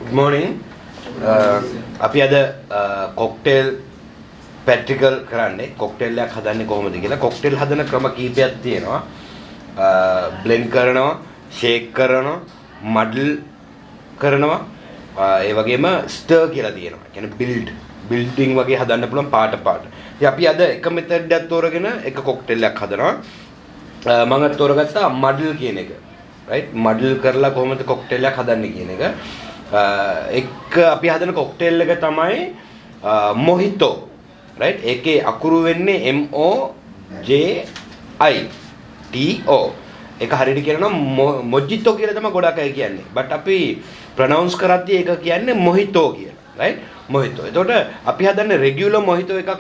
Good morning. අපි අද cocktail petrical කරන්නේ cocktail එකක් හදන්නේ කොහොමද කියලා. cocktail හදන ක්‍රම කීපයක් තියෙනවා. blend කරනවා, shake කරනවා, muddle කරනවා. ඒ වගේම stir කියලා තියෙනවා. කියන්නේ building වගේ හදන්න පුළුවන් පාට. ඉතින් අපි අද එක method එකක් තෝරගෙන එක cocktail එකක් හදනවා. මම තෝරගත්තා muddle කියන එක. right? muddle කරලා කොහොමද cocktail එකක් හදන්නේ කියන එක. එක අපි හදන cocktail එක තමයි Mojito, right? ඒකේ අකුරු වෙන්නේ MOJITO. ඒක හරියට කියනවා Mojito කියලා තමයි ගොඩක් අය කියන්නේ. but අපි pronounce කරද්දී ඒක කියන්නේ Mojito කියලා, right? Mojito. එතකොට අපි හදන්නේ regular Mojito එකක්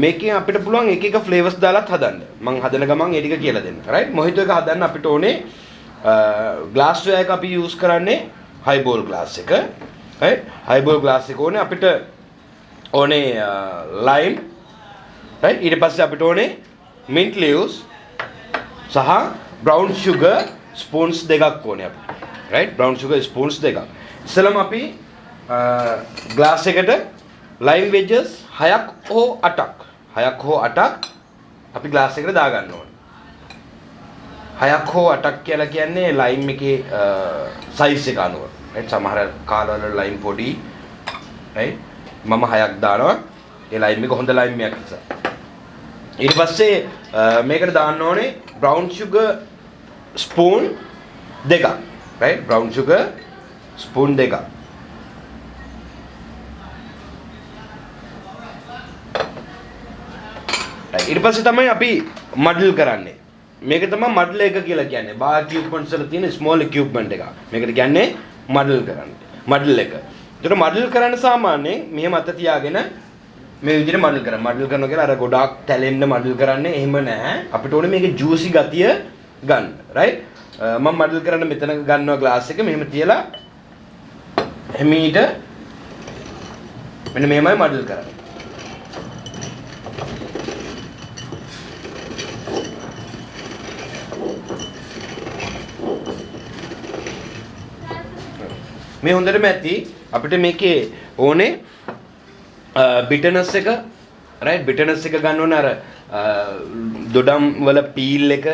මේකෙන් අපිට පුළුවන් එක එක flavors දාලාත් හදන්න. මම හදන ගමන් ඒ ටික කියලා දෙන්න. right? Mojito එක හදන්න අපිට ඕනේ glassware එක අපි use කරන්නේ highball glass එක. right? highball glass එක ඕනේ අපිට ඕනේ lime. right? ඊට පස්සේ අපිට ඕනේ mint leaves සහ brown sugar spoons දෙකක් ඕනේ අපිට. right? brown sugar spoons දෙකක්. ඉස්සෙල්ලාම අපි glass එකට lime wedges 6ක් හෝ 8ක් අපි glass එකට දා ගන්න ඕනේ. 6ක් හෝ 8ක් කියලා කියන්නේ lime එකේ size එක අනුව. right? සමහර කාලවල lime පොඩි. right? මම 6ක් දානවා. ඒ lime එක හොඳ lime එකක් නිසා. ඊට පස්සේ මේකට දාන්න ඕනේ brown sugar spoon දෙකක්. right? brown sugar spoon දෙකක්. ඊට පස්සේ තමයි අපි muddle කරන්නේ. මේක තමයි muddle එක කියලා කියන්නේ. bar equipments වල තියෙන small equipment එක. මේකට කියන්නේ muddle කරන්නේ. muddle එක. ඒතර muddle කරන්න සාමාන්‍යයෙන් මෙහෙම අත තියාගෙන මේ විදිහට muddle කරනවා. muddle කරනවා කියලා අර ගොඩාක් තැලෙන්න muddle කරන්නේ එහෙම නැහැ. අපිට ඕනේ මේකේ juicy ගතිය ගන්න. right? මම muddle කරන්න මෙතන ගන්නවා glass එක මෙහෙම තියලා එමීට මෙන්න මෙහෙමයි muddle කරන්නේ. මේ හොඳටම ඇති අපිට මේකේ ඕනේ bitterness එක, right? bitterness එක ගන්න ඕනේ අර දොඩම් වල පීල් එක,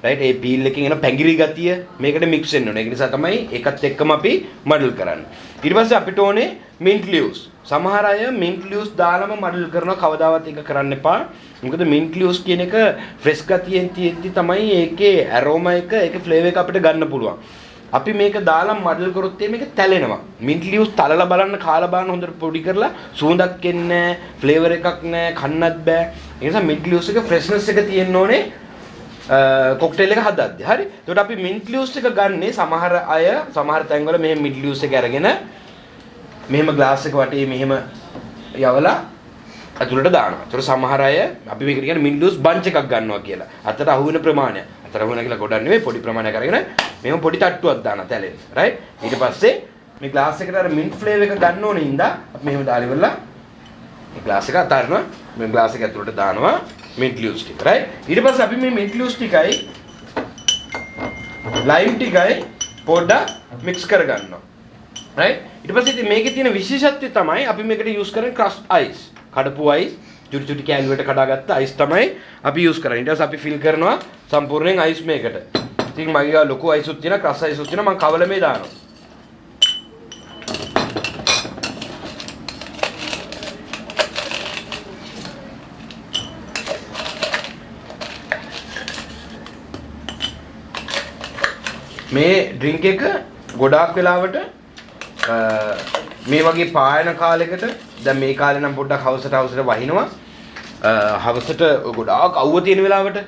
right? ඒ පීල් එකකින් එන පැංගිරි ගතිය මේකට mix වෙන්න ඕනේ. ඒක නිසා තමයි ඒකත් එක්කම අපි muddle කරන්නේ. ඊට පස්සේ අපිට ඕනේ mint leaves. සමහර අය mint leaves දාලම muddle කරනවා. කවදාවත් ඒක කරන්න එපා. මොකද mint leaves කියන එක fresh ගතියෙන් තියෙද්දි තමයි ඒකේ aroma එක, ඒකේ flavor එක අපිට ගන්න පුළුවන්. අපි මේක දාලා muddle කරොත් මේක තැලෙනවා. mint leaves තලලා බලන්න, කාලා බලන්න හොඳට පොඩි කරලා සුවඳක් එන්නේ නැහැ, flavor එකක් නැහැ, කන්නත් බෑ. ඒ නිසා mint leaves එක freshness එක තියෙන්න ඕනේ cocktail එක හදද්දී. හරි? එතකොට අපි mint leaves එක ගන්නේ සමහර අය සමහර තැන්වල මෙහෙම mint leaves එක අරගෙන මෙහෙම glass එක වටේ මෙහෙම යවලා අතුලට දානවා. ඒතර සමහර අය අපි මේකට කියන්නේ mint leaves bunch එකක් ගන්නවා කියලා. අතට අහු වෙන ප්‍රමාණය. අතට අහු වෙන කියලා ගොඩක් නෙවෙයි පොඩි ප්‍රමාණයක් අරගෙන මෙහෙම පොඩි තට්ටුවක් දානවා තැලෙන්න. right? ඊට පස්සේ මේ glass එකට අර mint flavor එක ගන්න ඕනේ ඉඳලා අපි මෙහෙම දාලා ඉවරලා මේ glass එක අතාරිනවා. මේ glass එක ඇතුළට දානවා mint leaves ටික. right? ඊට පස්සේ අපි මේ mint leaves ටිකයි lime ටිකයි පොඩ්ඩක් mix කරගන්නවා. right? ඊට පස්සේ ඉතින් මේකේ තියෙන විශේෂත්වය තමයි අපි මේකට use කරන crushed ice. කඩපු ice චුටි කෑලි වලට කඩාගත්ත ice තමයි අපි use කරන්නේ. ඊට පස්සේ අපි fill කරනවා සම්පූර්ණයෙන් ice මේකට. ඉතින් මගේ ගාව ලොකු ice උත් තියෙනවා, crushed ice උත් තියෙනවා. මම කවලමේ දානවා. මේ ඩ්‍රින්ක් එක ගොඩාක් වෙලාවට මේ වගේ පායන කාලයකට දැන් මේ කාලේ නම් පොඩ්ඩක් හවසට වහිනවා. හවසට ගොඩාක් අවුව තියෙන වෙලාවට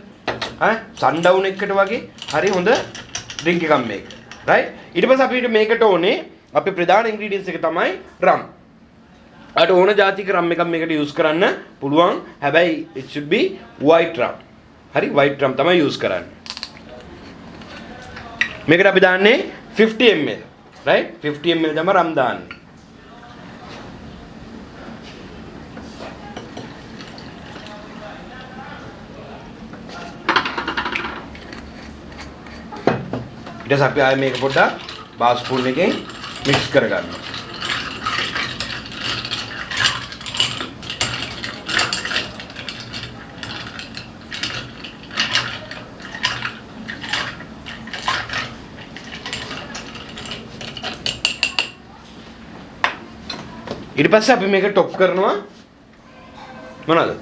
සන්ඩවුන් එකකට වගේ හරි හොඳ ඩ්‍රින්ක් එකක් මේක. right? ඊට පස්සේ අපිට මේකට ඕනේ අපේ ප්‍රධාන ඉන්ග්‍රීඩියන්ට්ස් එක තමයි rum. අට ඕන ජාතික rum එකක් මේකට use කරන්න පුළුවන්. හැබැයි it should be white rum. හරි? white rum තමයි use කරන්නේ. මේකට අපි දාන්නේ 50 ml. right? 50 ml තමයි rum දාන්නේ. ඊට පස්සේ අපි ආයේ මේක පොඩ්ඩක් බාස් ස්පූන් එකෙන් මික්ස් කරගන්න. ඊට පස්සේ අපි මේක টොප් කරනවා මොනවාද?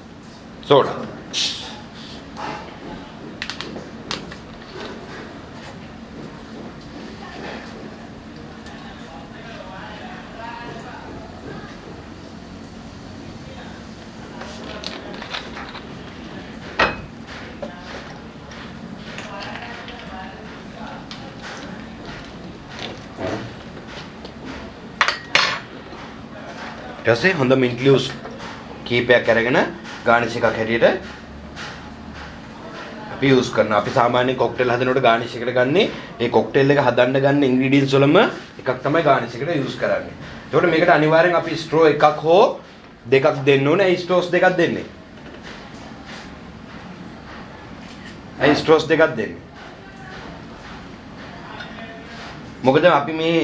සෝඩා. ඊට පස්සේ හොඳ mint leaves කීපයක් අරගෙන garnish එකක් හැටියට අපි use කරනවා. අපි සාමාන්‍යයෙන් cocktail හදනකොට garnish එකට ගන්නේ ඒ cocktail එක හදන්න ගන්න ingredients වලම එකක් තමයි garnish එකට use කරන්නේ. ඒකට මේකට අනිවාර්යෙන් අපි straw එකක් හෝ දෙකක් දෙන්න ඕනේ. ඒ straws දෙකක් දෙන්නේ. ඒ straws දෙකක් දෙන්නේ. මොකද අපි මේ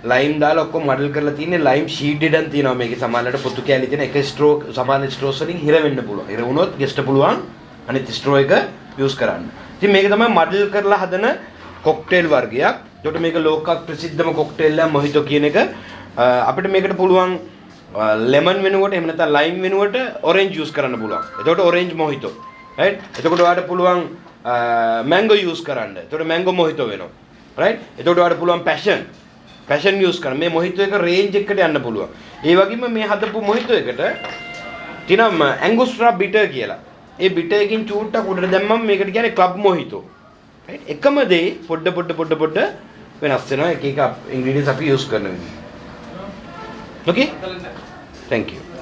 ලයිම් දාලා ඔක්කොම මඩල් කරලා තියෙන්නේ ලයිම් ෂීට් එකක් තියෙනවා මේකේ සමානලට පොතු කැලි තියෙන එක ස්ට්‍රෝ සමාන ස්ට්‍රෝස් වලින් හිර වෙන්න පුළුවන්. හිර වුණොත් ගෙස්ට පුළුවන් අනිත් ස්ට්‍රෝ එක යූස් කරන්න. ඉතින් මේක තමයි මඩල් කරලා හදන කොක්ටේල් වර්ගයක්. ඒකට මේක ලෝක ප්‍රසිද්ධම කොක්ටේල් එක මොහිටෝ කියන එක අපිට මේකට පුළුවන් ලෙමන් වෙනුවට එහෙම නැත්නම් ලයිම් වෙනුවට ඔරෙන්ජ් යූස් කරන්න පුළුවන්. එතකොට ඔරෙන්ජ් මොහිටෝ. රයිට්? එතකොට ඔයාලට පුළුවන් මැංගෝ යූස් කරන්න. එතකොට මැංගෝ මොහිටෝ වෙනවා. රයිට්? එතකොට ඔයාලට පුළුවන් පැෂන් යූස් කරන්න. මේ මොහිටෝ එක රේන්ජ් එකකට යන්න පුළුවන්. ඒ වගේම මේ හදපු මොහිටෝ එකට තියෙනවා ඇංගුස්ට්‍රා බිටර් කියලා. ඒ බිටර් එකකින් චූට්ටක් උඩට දැම්මම මේකට කියන්නේ ක්ලබ් මොහිටෝ. රයිට්? එකම දේ පොඩ වෙනස් වෙනවා එක එක ඉන්ග්‍රීඩියන්ට්ස් අපි යූස් කරන විදිහ. Okay? Thank you.